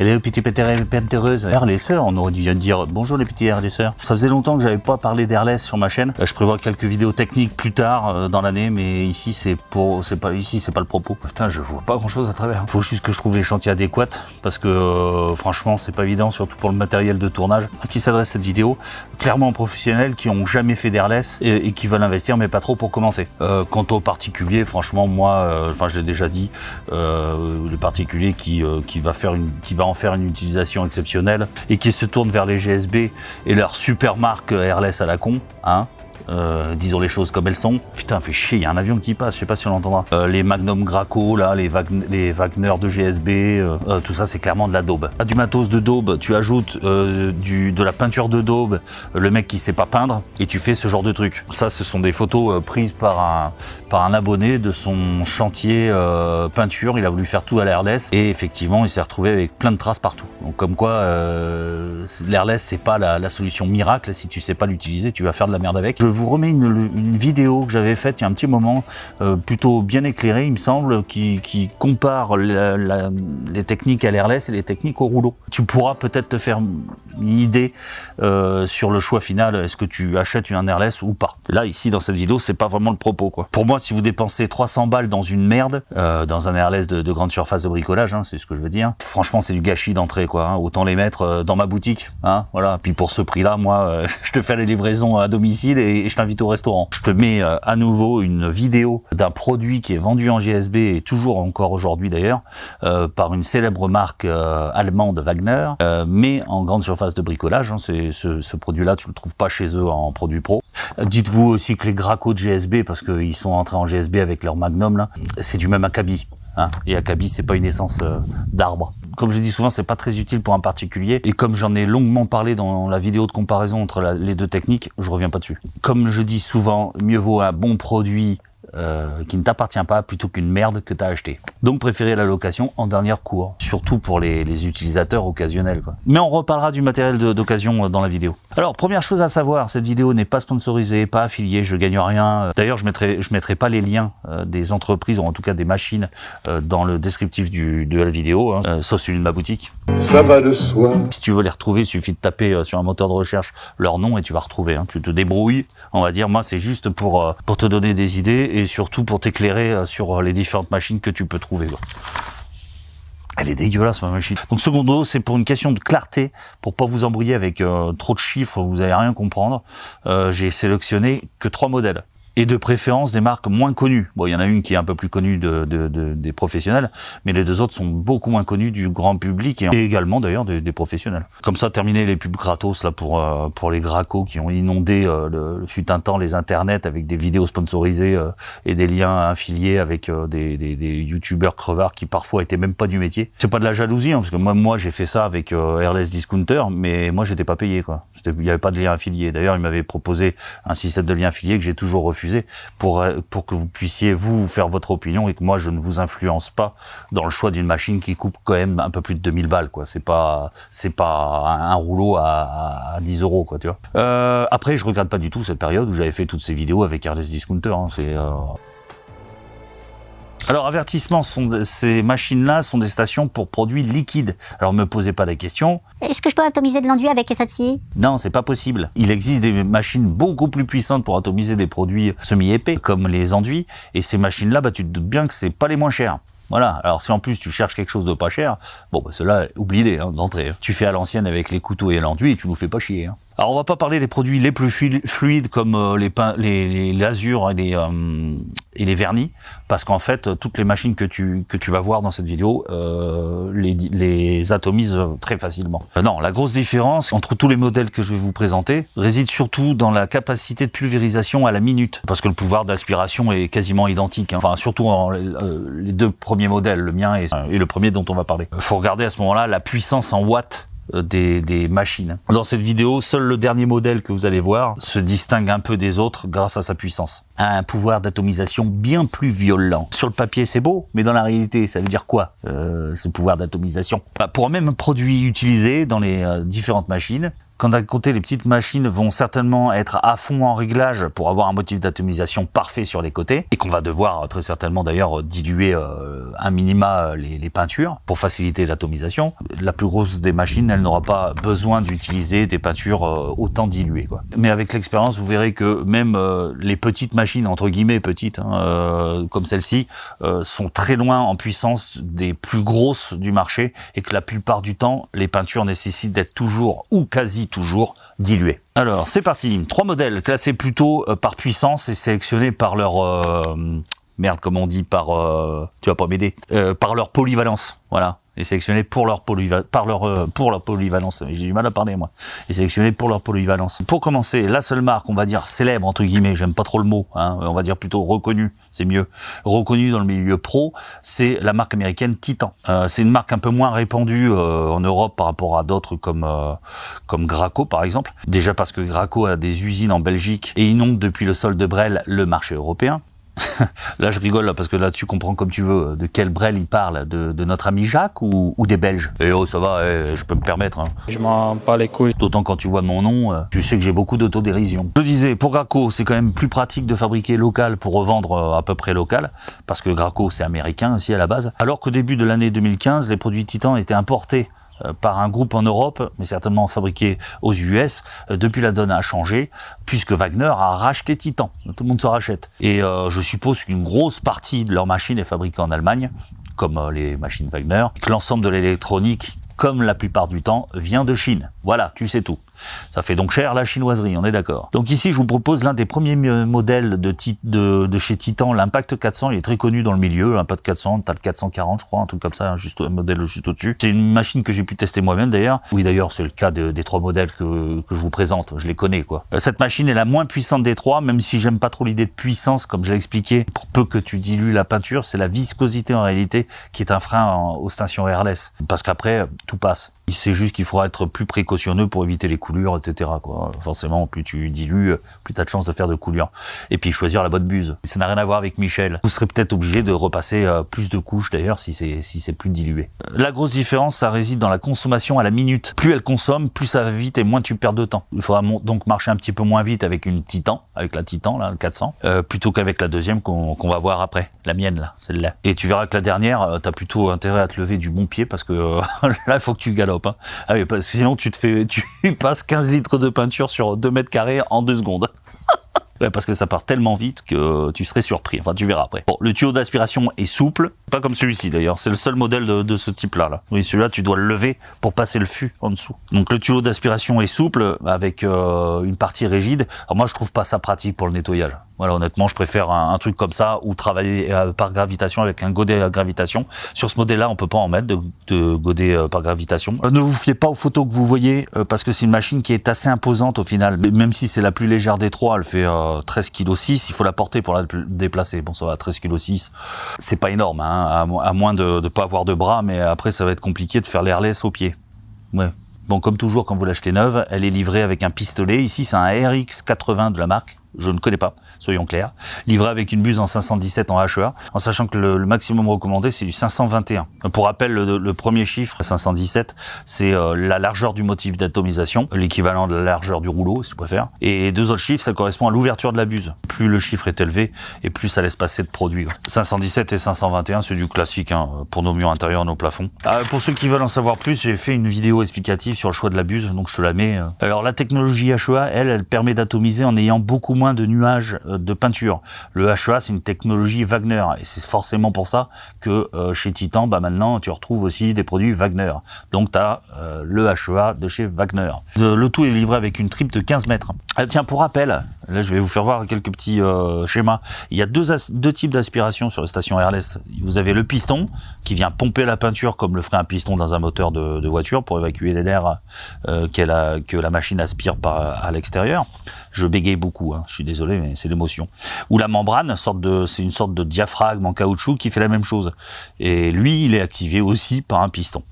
Salut les petits pétéreuses, airlesseurs, on aurait dû dire bonjour les petits airlesseurs. Ça faisait longtemps que j'avais pas parlé d'airless sur ma chaîne. Je prévois quelques vidéos techniques plus tard dans l'année, mais ici c'est pas le propos. Putain, je vois pas grand chose à travers. Faut juste que je trouve les chantiers adéquats parce que franchement c'est pas évident, surtout pour le matériel de tournage. À qui s'adresse cette vidéo? Clairement aux professionnels qui ont jamais fait d'airless et qui veulent investir, mais pas trop pour commencer. Quant aux particuliers, franchement moi, je l'ai déjà dit, le particulier qui va en faire une utilisation exceptionnelle et qui se tourne vers les GSB et leur super marque airless à la con, hein. Disons les choses comme elles sont. Putain, fait chier, il y a un avion qui passe, je sais pas si on l'entendra. Les Magnum Graco, là, les Wagner de GSB, tout ça c'est clairement de la daube. Du matos de daube, tu ajoutes de la peinture de daube, le mec qui sait pas peindre, et tu fais ce genre de truc. Ça, ce sont des photos prises par un abonné de son chantier peinture. Il a voulu faire tout à l'airless et effectivement il s'est retrouvé avec plein de traces partout. Donc comme quoi l'airless c'est pas la solution miracle. Si tu sais pas l'utiliser, tu vas faire de la merde avec. Je vous remets une vidéo que j'avais faite il y a un petit moment, plutôt bien éclairée il me semble, qui compare les techniques à l'airless et les techniques au rouleau. Tu pourras peut-être te faire une idée sur le choix final, est-ce que tu achètes un airless ou pas. Là ici dans cette vidéo c'est pas vraiment le propos quoi. Pour moi, si vous dépensez 300 balles dans une merde, dans un airless de grande surface de bricolage, hein, c'est ce que je veux dire, franchement c'est du gâchis d'entrée quoi, hein. Autant les mettre dans ma boutique, hein, voilà. Puis pour ce prix là, moi je te fais les livraisons à domicile et je t'invite au restaurant. Je te mets à nouveau une vidéo d'un produit qui est vendu en GSB et toujours encore aujourd'hui d'ailleurs par une célèbre marque allemande Wagner, mais en grande surface de bricolage, hein. Ce produit là tu le trouves pas chez eux en produit pro. Dites-vous aussi que les Graco de GSB, parce qu'ils sont entrés en GSB avec leur Magnum là, c'est du même acabit, hein. Et acabit c'est pas une essence d'arbre. Comme je dis souvent, c'est pas très utile pour un particulier. Et comme j'en ai longuement parlé dans la vidéo de comparaison entre les deux techniques, je reviens pas dessus. Comme je dis souvent, mieux vaut un bon produit qui ne t'appartient pas plutôt qu'une merde que tu as acheté. Donc préférez la location en dernier recours, surtout pour les utilisateurs occasionnels quoi. Mais on reparlera du matériel d'occasion dans la vidéo. Alors première chose à savoir, cette vidéo n'est pas sponsorisée, pas affiliée, je gagne rien. D'ailleurs je mettrai pas les liens des entreprises ou en tout cas des machines dans le descriptif de la vidéo, hein, sauf celui de ma boutique. Ça va de soi. Si tu veux les retrouver, il suffit de taper sur un moteur de recherche leur nom et tu vas retrouver, hein. Tu te débrouilles, on va dire. Moi c'est juste pour te donner des idées et surtout pour t'éclairer sur les différentes machines que tu peux trouver. Elle est dégueulasse ma machine. Donc secondo, c'est pour une question de clarté, pour pas vous embrouiller avec trop de chiffres, vous allez rien comprendre. J'ai sélectionné que 3 modèles. Et de préférence des marques moins connues. Bon, il y en a une qui est un peu plus connue des professionnels, mais les deux autres sont beaucoup moins connues du grand public et également d'ailleurs des professionnels. Comme ça, terminer les pubs gratos là pour les Graco qui ont inondé le fut un temps les internets avec des vidéos sponsorisées et des liens affiliés avec des youtubeurs crevards qui parfois étaient même pas du métier. C'est pas de la jalousie, hein, parce que moi j'ai fait ça avec Airless Discounter, mais moi j'étais pas payé quoi. Il y avait pas de lien affilié. D'ailleurs, il m'avait proposé un système de lien affilié que j'ai toujours refusé. Pour que vous puissiez vous faire votre opinion et que moi je ne vous influence pas dans le choix d'une machine qui coûte quand même un peu plus de 2000 balles quoi. C'est pas un rouleau à 10 euros quoi, tu vois. Après je regrette pas du tout cette période où j'avais fait toutes ces vidéos avec Airless Discounter, hein. Alors avertissement, ces machines-là sont des stations pour produits liquides. Alors me posez pas la question. Est-ce que je peux atomiser de l'enduit avec celle-ci? Non, c'est pas possible. Il existe des machines beaucoup plus puissantes pour atomiser des produits semi-épais, comme les enduits. Et ces machines-là, tu te doutes bien que c'est pas les moins chères. Voilà. Alors si en plus tu cherches quelque chose de pas cher, bon ceux-là, oublie-les d'entrée. Tu fais à l'ancienne avec les couteaux et l'enduit et tu nous fais pas chier. Hein. Alors on va pas parler des produits les plus fluides comme les lasures et les vernis, parce qu'en fait toutes les machines que tu vas voir dans cette vidéo les atomisent très facilement. Non, la grosse différence entre tous les modèles que je vais vous présenter réside surtout dans la capacité de pulvérisation à la minute, parce que le pouvoir d'aspiration est quasiment identique, hein. Enfin surtout les deux premiers modèles, le mien et le premier dont on va parler. Faut regarder à ce moment-là la puissance en watts des machines. Dans cette vidéo, seul le dernier modèle que vous allez voir se distingue un peu des autres grâce à sa puissance. Un pouvoir d'atomisation bien plus violent. Sur le papier, c'est beau, mais dans la réalité, ça veut dire quoi, ce pouvoir d'atomisation? Pour un même produit utilisé dans les différentes machines, Quand d'un côté, les petites machines vont certainement être à fond en réglage pour avoir un motif d'atomisation parfait sur les côtés, et qu'on va devoir très certainement d'ailleurs diluer un minima les peintures pour faciliter l'atomisation. La plus grosse des machines, elle n'aura pas besoin d'utiliser des peintures autant diluées, quoi. Mais avec l'expérience, vous verrez que même les petites machines, entre guillemets petites, comme celle-ci, sont très loin en puissance des plus grosses du marché, et que la plupart du temps, les peintures nécessitent d'être toujours ou quasi toujours diluées. Alors, c'est parti. 3 modèles classés plutôt par puissance et sélectionnés par leur... merde, comment on dit, par... tu vas pas m'aider. Par leur polyvalence, voilà. Et sélectionnés pour leur polyvalence. J'ai du mal à parler, moi. Et sélectionnés pour leur polyvalence. Pour commencer, la seule marque, on va dire célèbre, entre guillemets, j'aime pas trop le mot, hein, on va dire plutôt reconnue, c'est mieux. Reconnue dans le milieu pro, c'est la marque américaine Titan. C'est une marque un peu moins répandue en Europe par rapport à d'autres comme Graco, par exemple. Déjà parce que Graco a des usines en Belgique et inonde depuis le sol de Brel le marché européen. Là je rigole parce que là tu comprends comme tu veux de quel Brel il parle, de notre ami Jacques ou des Belges. Et oh ça va, je peux me permettre, hein. Je m'en bats les couilles. D'autant quand tu vois mon nom, tu sais que j'ai beaucoup d'autodérision. Je disais, pour Graco c'est quand même plus pratique de fabriquer local pour revendre à peu près local, parce que Graco c'est américain aussi à la base, alors qu'au début de l'année 2015 les produits Titan étaient importés par un groupe en Europe, mais certainement fabriqué aux US. Depuis, la donne a changé, puisque Wagner a racheté Titan. Tout le monde se rachète. Et je suppose qu'une grosse partie de leurs machines est fabriquée en Allemagne, comme les machines Wagner, que l'ensemble de l'électronique, comme la plupart du temps, vient de Chine. Voilà, tu sais tout. Ça fait donc cher la chinoiserie, on est d'accord. Donc ici, je vous propose l'un des premiers modèles de chez Titan, l'Impact 400. Il est très connu dans le milieu, l'Impact 400, t'as le 440, je crois, un truc comme ça, juste un modèle juste au-dessus. C'est une machine que j'ai pu tester moi-même d'ailleurs. Oui, d'ailleurs, c'est le cas des 3 modèles que je vous présente. Je les connais, quoi. Cette machine est la moins puissante des 3, même si j'aime pas trop l'idée de puissance, comme je l'ai expliqué. Pour peu que tu dilues la peinture, c'est la viscosité en réalité qui est un frein aux stations airless. Parce qu'après, tout passe. C'est juste qu'il faudra être plus précautionneux pour éviter les coulures, etc., quoi. Forcément, plus tu dilues, plus tu as de chances de faire de coulures. Et puis choisir la bonne buse. Ça n'a rien à voir avec Michel. Vous serez peut-être obligé de repasser plus de couches d'ailleurs si c'est plus dilué. La grosse différence, ça réside dans la consommation à la minute. Plus elle consomme, plus ça va vite et moins tu perds de temps. Il faudra donc marcher un petit peu moins vite avec une Titan, avec la Titan, là, le 400, plutôt qu'avec la deuxième qu'on va voir après. La mienne, là, celle-là. Et tu verras que la dernière, t'as plutôt intérêt à te lever du bon pied parce que là, il faut que tu galopes. Hein. Ah oui, parce que sinon tu passes 15 litres de peinture sur 2 mètres carrés en 2 secondes. Ouais, parce que ça part tellement vite que tu serais surpris. Enfin, tu verras après. Bon, le tuyau d'aspiration est souple, pas comme celui-ci d'ailleurs. C'est le seul modèle de ce type-là. Là. Oui, celui-là, tu dois le lever pour passer le fût en dessous. Donc le tuyau d'aspiration est souple avec une partie rigide. Alors moi, je trouve pas ça pratique pour le nettoyage. Voilà, honnêtement, je préfère un truc comme ça ou travailler par gravitation avec un godet à gravitation. Sur ce modèle-là, on peut pas en mettre de godet par gravitation. Ne vous fiez pas aux photos que vous voyez parce que c'est une machine qui est assez imposante au final. Même si c'est la plus légère des 3, elle fait 13,6 kg. Il faut la porter pour la déplacer. Bon, ça va, 13,6 kg. C'est pas énorme, hein, à moins de pas avoir de bras, mais après, ça va être compliqué de faire l'airless au pied. Ouais. Bon, comme toujours, quand vous l'achetez neuve, elle est livrée avec un pistolet. Ici, c'est un RX80 de la marque. Je ne connais pas, soyons clairs. Livré avec une buse en 517 en HEA, en sachant que le maximum recommandé, c'est du 521. Pour rappel, le premier chiffre, 517, c'est la largeur du motif d'atomisation, l'équivalent de la largeur du rouleau, si tu préfères. Et les 2 autres chiffres, ça correspond à l'ouverture de la buse. Plus le chiffre est élevé, et plus ça laisse passer de produit. 517 et 521, c'est du classique, hein, pour nos murs intérieurs, nos plafonds. Pour ceux qui veulent en savoir plus, j'ai fait une vidéo explicative sur le choix de la buse, donc je te la mets. Alors, la technologie HEA, elle permet d'atomiser en ayant beaucoup moins de nuages de peinture. Le HEA, c'est une technologie Wagner, et c'est forcément pour ça que chez Titan, maintenant, tu retrouves aussi des produits Wagner. Donc, tu as le HEA de chez Wagner. Le tout est livré avec une tripe de 15 mètres. Tiens, pour rappel, là, je vais vous faire voir quelques petits schémas. Il y a deux types d'aspiration sur les stations airless. Vous avez le piston, qui vient pomper la peinture comme le ferait un piston dans un moteur de voiture pour évacuer l'air que la machine aspire à l'extérieur. Je bégaye beaucoup, hein. Je suis désolé, mais c'est l'émotion. Ou la membrane, c'est une sorte de diaphragme en caoutchouc qui fait la même chose. Et lui, il est activé aussi par un piston.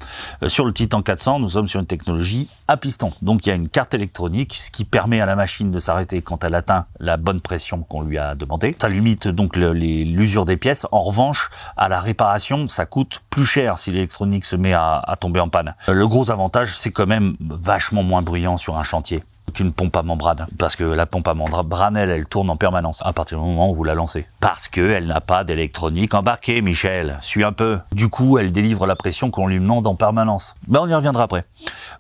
Sur le Titan 400, nous sommes sur une technologie à piston. Donc il y a une carte électronique, ce qui permet à la machine de s'arrêter quand elle atteint la bonne pression somme qu'on lui a demandé. Ça limite donc l'usure des pièces. En revanche, à la réparation, ça coûte plus cher si l'électronique se met à tomber en panne. Le gros avantage, c'est quand même vachement moins bruyant sur un chantier qu'une pompe à membrane, parce que la pompe à membrane, elle tourne en permanence à partir du moment où vous la lancez, parce qu'elle n'a pas d'électronique embarquée, Michel, suis un peu. Du coup, elle délivre la pression qu'on lui demande en permanence. Ben, on y reviendra après.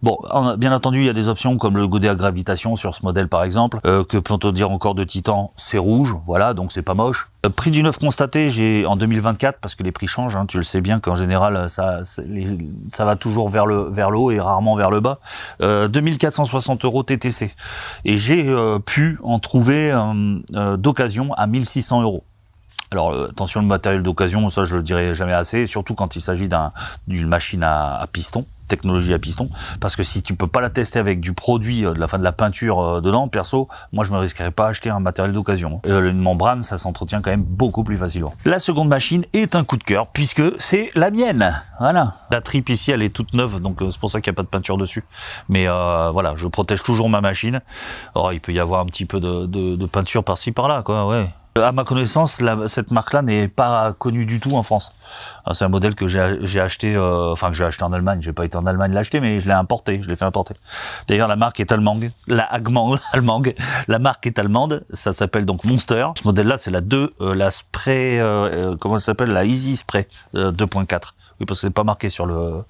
Bon, bien entendu, il y a des options comme le godet à gravitation sur ce modèle par exemple, que peut-on dire encore de Titan, c'est rouge, voilà, donc c'est pas moche. Prix du neuf constaté, j'ai en 2024, parce que les prix changent, hein, tu le sais bien qu'en général ça va toujours vers le haut et rarement vers le bas. 2460 € TTC. Et j'ai pu en trouver d'occasion à 1600 €. Alors attention, le matériel d'occasion, ça je le dirai jamais assez, surtout quand il s'agit d'une machine à piston, technologie à piston, parce que si tu peux pas la tester avec du produit de la peinture dedans, perso, moi je me risquerais pas à acheter un matériel d'occasion. Une membrane, ça s'entretient quand même beaucoup plus facilement. La seconde machine est un coup de cœur, puisque c'est la mienne. Voilà. La tripe ici, elle est toute neuve, donc c'est pour ça qu'il n'y a pas de peinture dessus. Mais voilà, je protège toujours ma machine. Oh, il peut y avoir un petit peu de peinture par-ci par-là, quoi, ouais. À ma connaissance, cette marque-là n'est pas connue du tout en France. C'est un modèle que j'ai acheté, que j'ai acheté en Allemagne. J'ai pas été en Allemagne l'acheter, mais je l'ai importé. Je l'ai fait importer. D'ailleurs, la marque est allemande. La marque est allemande. Ça s'appelle donc Monster. Ce modèle-là, c'est la Spray, comment ça s'appelle, la Easy Spray 2.4. Oui, parce que c'est pas marqué sur le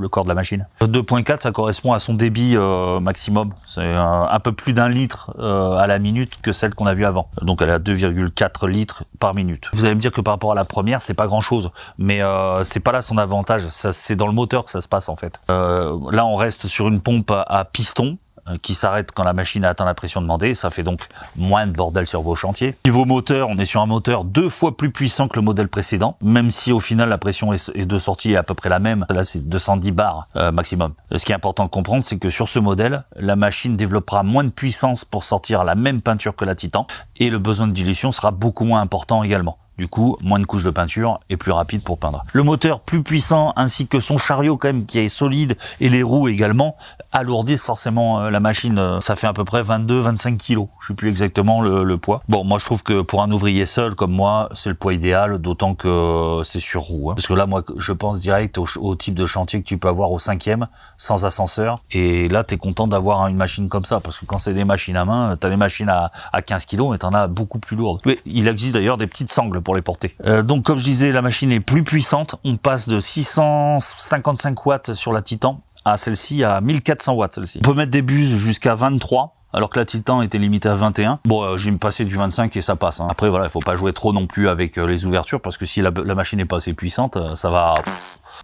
corps de la machine. 2.4, ça correspond à son débit maximum. C'est un peu plus d'1 litre à la minute que celle qu'on a vue avant. Donc elle est à 2,4 litres par minute. Vous allez me dire que par rapport à la première, c'est pas grand chose, mais c'est pas là son avantage. C'est dans le moteur que ça se passe en fait. Là, on reste sur une pompe à piston qui s'arrête quand la machine a atteint la pression demandée. Ça fait donc moins de bordel sur vos chantiers. Niveau moteur, on est sur un moteur 2 fois plus puissant que le modèle précédent, même si au final la pression de sortie est à peu près la même. Là, c'est 210 bars maximum. Ce qui est important de comprendre, c'est que sur ce modèle, la machine développera moins de puissance pour sortir la même peinture que la Titan, et le besoin de dilution sera beaucoup moins important également. Du coup, moins de couches de peinture et plus rapide pour peindre. Le moteur plus puissant ainsi que son chariot quand même qui est solide et les roues également alourdissent forcément la machine. Ça fait à peu près 22-25 kilos. Je sais plus exactement le poids. Bon, moi je trouve que pour un ouvrier seul comme moi, c'est le poids idéal, d'autant que c'est sur roue. Parce que là, moi, je pense direct au type de chantier que tu peux avoir au 5e sans ascenseur. Et là, t'es content d'avoir une machine comme ça. Parce que quand c'est des machines à main, t'as des machines à 15 kilos et t'en as beaucoup plus lourdes. Mais il existe d'ailleurs des petites sangles pour les porter. Donc comme je disais, la machine est plus puissante. On passe de 655 watts sur la Titan à celle-ci à 1400 watts. On peut mettre des buses jusqu'à 23. Alors que la Titan était limitée à 21. Bon, j'ai me passé du 25 et ça passe. Hein. Après, voilà, il faut pas jouer trop non plus avec les ouvertures, parce que si la machine n'est pas assez puissante, ça va...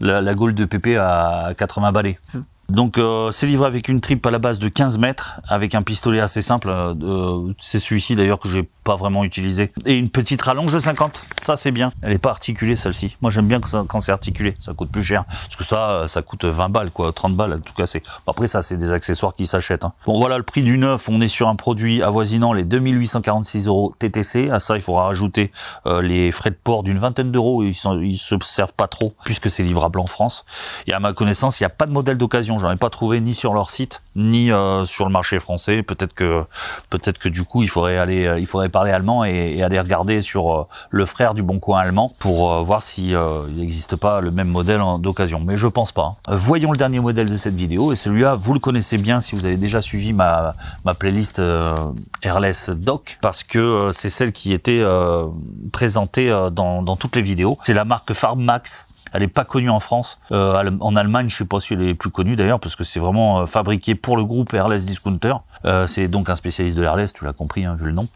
La Gaule de PP à 80 balais. Donc c'est livré avec une tripe à la base de 15 mètres, avec un pistolet assez simple, c'est celui-ci d'ailleurs que j'ai pas vraiment utilisé, et une petite rallonge de 50, ça c'est bien. Elle est pas articulée celle-ci, moi j'aime bien quand c'est articulé, ça coûte plus cher, parce que ça coûte 20 balles quoi, 30 balles à tout casser. Après ça c'est des accessoires qui s'achètent. Hein. Bon voilà le prix du neuf, on est sur un produit avoisinant les 2846 € TTC, à ça il faudra rajouter les frais de port d'une vingtaine d'euros, ils se servent pas trop, puisque c'est livrable en France, et à ma connaissance il n'y a pas de modèle d'occasion. J'en ai pas trouvé ni sur leur site ni sur le marché français. Peut-être que du coup il faudrait parler allemand et aller regarder sur le frère du Bon Coin allemand pour voir si il n'existe pas le même modèle d'occasion. Mais je pense pas. Voyons le dernier modèle de cette vidéo, et celui-là vous le connaissez bien si vous avez déjà suivi ma playlist Airless Doc, parce que c'est celle qui était présentée dans toutes les vidéos. C'est la marque Farbmax. Elle est pas connue en France. En Allemagne, je sais pas si elle est plus connue d'ailleurs, parce que c'est vraiment fabriqué pour le groupe Airless Discounter. C'est donc un spécialiste de l'Airless, tu l'as compris, hein, vu le nom.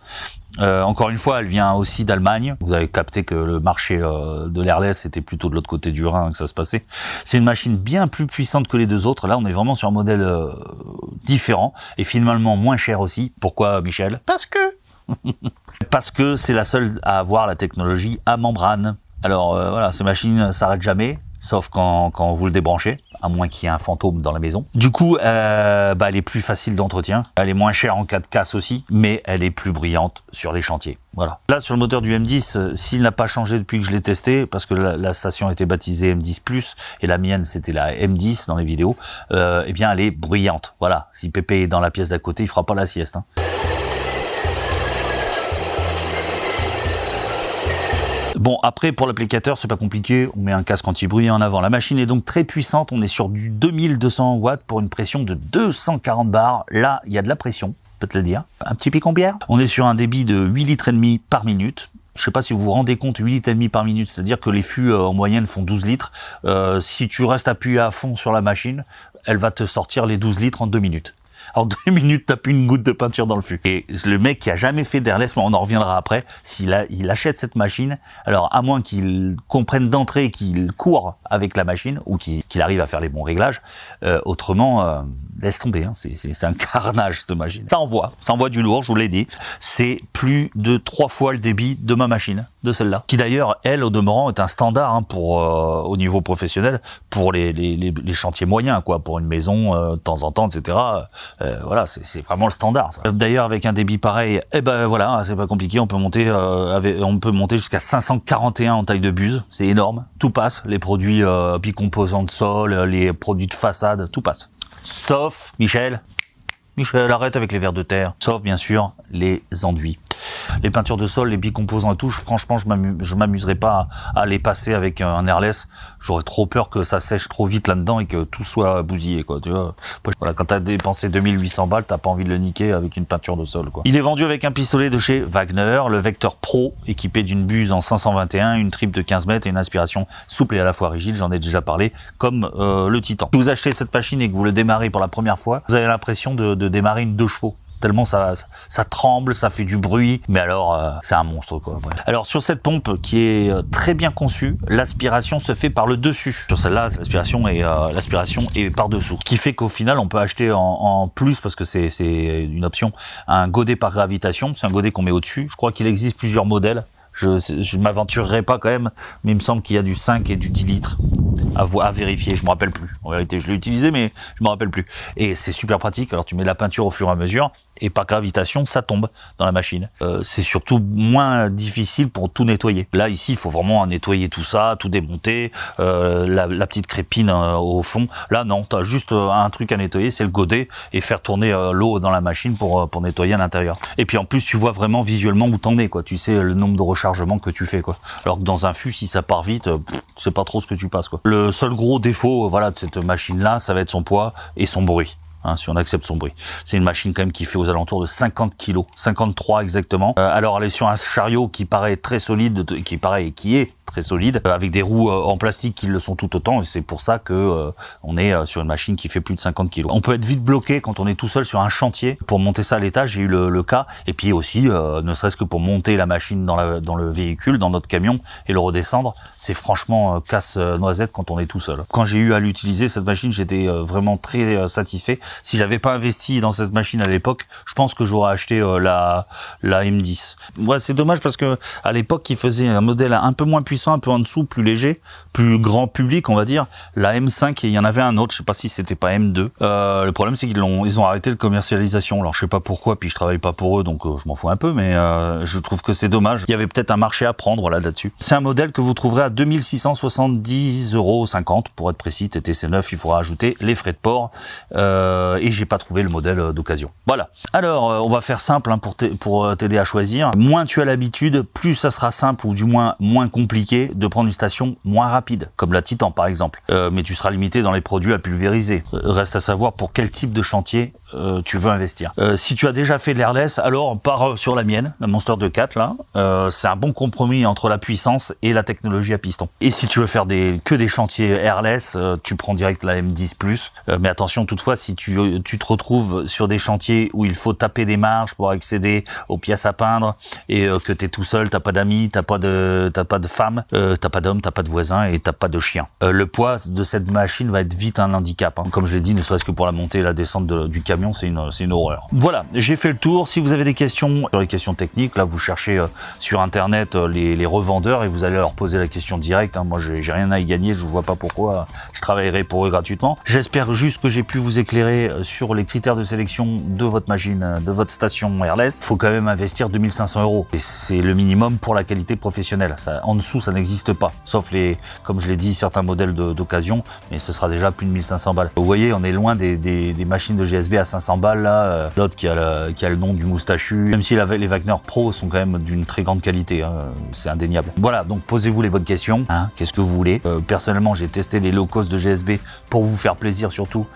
Encore une fois, elle vient aussi d'Allemagne. Vous avez capté que le marché de l'Airless était plutôt de l'autre côté du Rhin que ça se passait. C'est une machine bien plus puissante que les deux autres. Là, on est vraiment sur un modèle différent et finalement moins cher aussi. Pourquoi, Michel? Parce que c'est la seule à avoir la technologie à membrane. Alors voilà, ces machines s'arrêtent jamais, sauf quand vous le débranchez, à moins qu'il y ait un fantôme dans la maison. Du coup, elle est plus facile d'entretien, elle est moins chère en cas de casse aussi, mais elle est plus brillante sur les chantiers. Voilà. Là, sur le moteur du M10, s'il n'a pas changé depuis que je l'ai testé, parce que la station était baptisée M10+, et la mienne c'était la M10 dans les vidéos, eh bien elle est bruyante. Voilà, si Pépé est dans la pièce d'à côté, il fera pas la sieste. Hein. Bon, après, pour l'applicateur, c'est pas compliqué. On met un casque anti-bruit en avant. La machine est donc très puissante. On est sur du 2200 watts pour une pression de 240 bars. Là, il y a de la pression, peut te le dire. Un petit picon bière. On est sur un débit de 8,5 litres par minute. Je sais pas si vous vous rendez compte, 8,5 litres par minute, c'est-à-dire que les fûts en moyenne font 12 litres. Si tu restes appuyé à fond sur la machine, elle va te sortir les 12 litres en 2 minutes. En 2 minutes, t'as plus une goutte de peinture dans le fût. Et le mec qui a jamais fait d'airless, on en reviendra après, il achète cette machine, alors à moins qu'il comprenne d'entrée qu'il court avec la machine, ou qu'il arrive à faire les bons réglages, autrement, laisse tomber, hein, c'est un carnage cette machine. Ça envoie du lourd, je vous l'ai dit. C'est plus de 3 fois le débit de ma machine, de celle-là. Qui d'ailleurs, elle, au demeurant, est un standard hein, au niveau professionnel, pour les chantiers moyens, quoi, pour une maison, de temps en temps, etc. Voilà, c'est vraiment le standard. D'ailleurs, avec un débit pareil, voilà, c'est pas compliqué. On peut monter jusqu'à 541 en taille de buse. C'est énorme. Tout passe. Les produits bicomposants de sol, les produits de façade, tout passe. Sauf Michel, arrête avec les vers de terre. Sauf bien sûr les enduits. Les peintures de sol, les bicomposants et tout, franchement, je m'amuserais pas à les passer avec un airless. J'aurais trop peur que ça sèche trop vite là-dedans et que tout soit bousillé, quoi. Tu vois. Voilà, quand t'as dépensé 2800 balles, t'as pas envie de le niquer avec une peinture de sol, quoi. Il est vendu avec un pistolet de chez Wagner, le Vector Pro, équipé d'une buse en 521, une tripe de 15 mètres et une aspiration souple et à la fois rigide. J'en ai déjà parlé, comme le Titan. Si vous achetez cette machine et que vous le démarrez pour la première fois, vous avez l'impression de démarrer une 2 chevaux. Tellement ça tremble, ça fait du bruit, mais alors c'est un monstre, quoi. Bref. Alors sur cette pompe qui est très bien conçue, l'aspiration se fait par le dessus. Sur celle-là, l'aspiration est par dessous, qui fait qu'au final on peut acheter en plus, parce que c'est une option, un godet par gravitation. C'est un godet qu'on met au-dessus. Je crois qu'il existe plusieurs modèles. Je m'aventurerai pas quand même, mais il me semble qu'il y a du 5 et du 10 litres à vérifier, je me rappelle plus. En vérité, je l'ai utilisé, mais je me rappelle plus. Et c'est super pratique. Alors tu mets de la peinture au fur et à mesure, et par gravitation, ça tombe dans la machine. C'est surtout moins difficile pour tout nettoyer. Là, ici, il faut vraiment nettoyer tout ça, tout démonter, la petite crépine au fond. Là, non, tu as juste un truc à nettoyer, c'est le godet, et faire tourner l'eau dans la machine pour nettoyer à l'intérieur. Et puis en plus, tu vois vraiment visuellement où t'en es, quoi. Tu sais le nombre de rechargements que tu fais, quoi. Alors que dans un fût, si ça part vite, tu sais pas trop ce que tu passes, quoi. Le seul gros défaut, voilà, de cette machine-là, ça va être son poids et son bruit. Hein, si on accepte son bruit. C'est une machine quand même qui fait aux alentours de 50 kg, 53 exactement. Alors elle est sur un chariot qui paraît très solide, qui est très solide, avec des roues en plastique qui le sont tout autant, et c'est pour ça que on est sur une machine qui fait plus de 50 kg. On peut être vite bloqué quand on est tout seul sur un chantier. Pour monter ça à l'étage, j'ai eu le cas, et puis aussi, ne serait-ce que pour monter la machine dans le véhicule, dans notre camion, et le redescendre, c'est franchement casse-noisette quand on est tout seul. Quand j'ai eu à l'utiliser, cette machine, j'étais vraiment très satisfait. Si j'avais pas investi dans cette machine à l'époque, je pense que j'aurais acheté la M10. Ouais, c'est dommage parce que à l'époque, ils faisaient un modèle un peu moins puissant, un peu en dessous, plus léger, plus grand public, on va dire. La M5, et il y en avait un autre, je sais pas si c'était pas M2. Le problème, c'est qu'ils ont arrêté de commercialisation. Alors, je sais pas pourquoi, puis je travaille pas pour eux, donc je m'en fous un peu, mais je trouve que c'est dommage. Il y avait peut-être un marché à prendre là-dessus. C'est un modèle que vous trouverez à 2670,50 € pour être précis. TTC 9, il faudra ajouter les frais de port. Et j'ai pas trouvé le modèle d'occasion. Voilà. Alors, on va faire simple hein, pour t'aider à choisir. Moins tu as l'habitude, plus ça sera simple, ou du moins moins compliqué de prendre une station moins rapide, comme la Titan par exemple. Mais tu seras limité dans les produits à pulvériser. Reste à savoir pour quel type de chantier tu veux investir. Si tu as déjà fait de l'airless, alors pars sur la mienne, la Monster 2.4 là. C'est un bon compromis entre la puissance et la technologie à piston. Et si tu veux faire que des chantiers airless, tu prends direct la M10+. Mais attention toutefois, si tu te retrouves sur des chantiers où il faut taper des marges pour accéder aux pièces à peindre, et que tu es tout seul, t'as pas d'amis, t'as pas de femme, t'as pas d'homme, t'as pas de voisin et t'as pas de chien. Le poids de cette machine va être vite un handicap. Hein. Comme je l'ai dit, ne serait-ce que pour la montée et la descente du camion, c'est une horreur. Voilà, j'ai fait le tour. Si vous avez des questions sur les questions techniques, là vous cherchez sur internet les revendeurs et vous allez leur poser la question directe. Hein. Moi j'ai rien à y gagner, je vois pas pourquoi je travaillerai pour eux gratuitement. J'espère juste que j'ai pu vous éclairer sur les critères de sélection de votre machine, de votre station airless. Il faut quand même investir 2500 €. Et c'est le minimum pour la qualité professionnelle. Ça, en dessous, ça n'existe pas, sauf comme je l'ai dit, certains modèles d'occasion, mais ce sera déjà plus de 1500 balles. Vous voyez, on est loin des machines de GSB à 500 balles là. L'autre qui a le nom du moustachu, même si les Wagner Pro sont quand même d'une très grande qualité, hein, c'est indéniable. Voilà, donc posez-vous les bonnes questions, hein, qu'est-ce que vous voulez. Personnellement, j'ai testé les low cost de GSB pour vous faire plaisir surtout,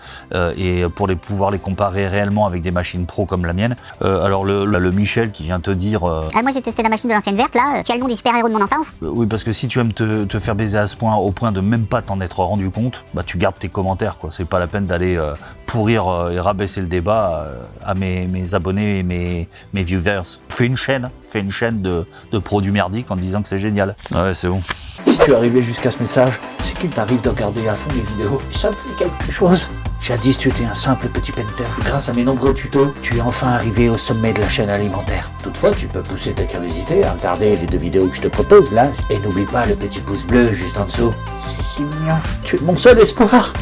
et pour pouvoir les comparer réellement avec des machines pro comme la mienne. Alors le Michel qui vient te dire... moi j'ai testé la machine de l'ancienne verte là, qui a le nom du super-héros de mon enfance. Oui, parce que si tu aimes te faire baiser à ce point, au point de même pas t'en être rendu compte, bah tu gardes tes commentaires, quoi. C'est pas la peine d'aller pourrir et rabaisser le débat à mes abonnés et mes viewers. Fais une chaîne de produits merdiques en disant que c'est génial. Ouais, c'est bon. Si tu es arrivé jusqu'à ce message, c'est qu'il t'arrive de regarder à fond les vidéos. Ça me fait quelque chose. Jadis, tu étais un simple petit painter. Grâce à mes nombreux tutos, tu es enfin arrivé au sommet de la chaîne alimentaire. Toutefois, tu peux pousser ta curiosité à regarder les 2 vidéos que je te propose là. Et n'oublie pas le petit pouce bleu juste en dessous. C'est si mignon. Tu es mon seul espoir.